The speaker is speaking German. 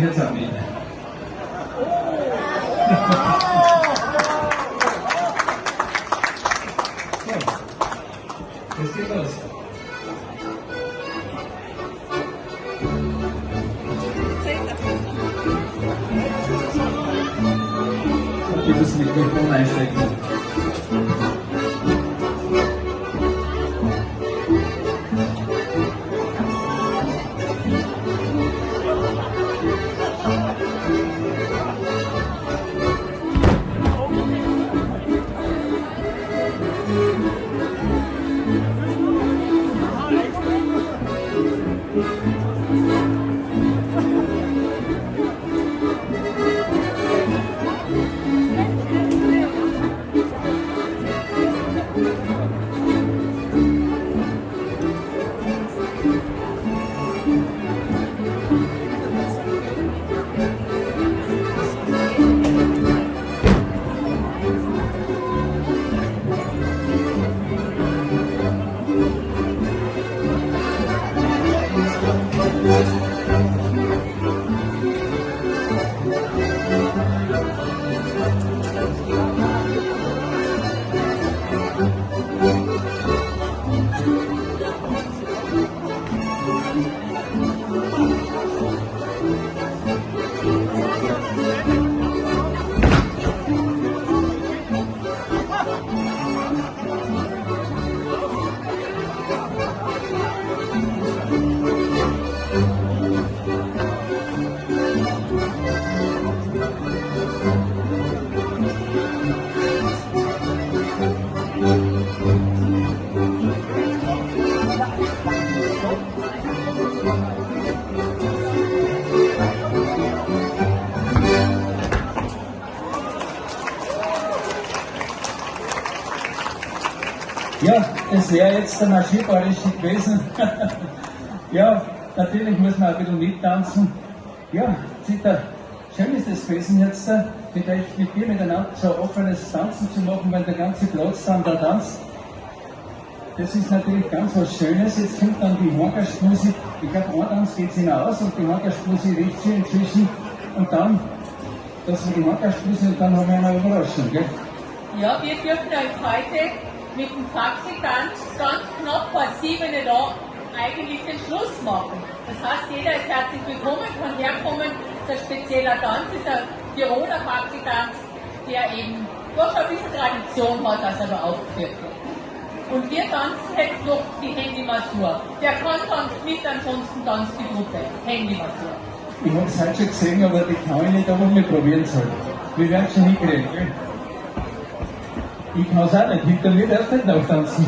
jetzt auch mit. So, es geht los. Und ich muss mit Mikrofon einstecken. Ja, das wäre jetzt der Marschierbayerische gewesen. Ja, natürlich muss man auch ein bisschen mittanzen. Ja, Zita, schön ist es gewesen jetzt, mit dir miteinander so offenes Tanzen zu machen, weil der ganze Platz dann da tanzt. Das ist natürlich ganz was Schönes. Jetzt kommt dann die Horgastmusik. Ich glaube, ein Tanz geht hinaus und die Horgastmusik riecht sie inzwischen. Und dann, das war die Horgastmusik und dann haben wir eine Überraschung, gell? Ja, wir dürfen euch heute mit dem Faxi-Tanz ganz knapp vor 7 Uhr eigentlich den Schluss machen. Das heißt, jeder ist herzlich willkommen, kann herkommen. Das ist ein spezieller Tanz, ist ein Tiroler Faxi-Tanz, der eben doch schon ein bisschen Tradition hat, als er da aufgeführt wird. Und wir tanzen jetzt noch die Handy-Masur. Der kann tanzen mit, ansonsten tanzt die Gruppe. Handy-Masur. Ich habe es heute schon gesehen, aber die kann ich nicht, aber wir probieren es halt. Wir werden es schon hinkriegen, gell? Ich kann es auch nicht, hinter mir darfst du nicht nachtanzen.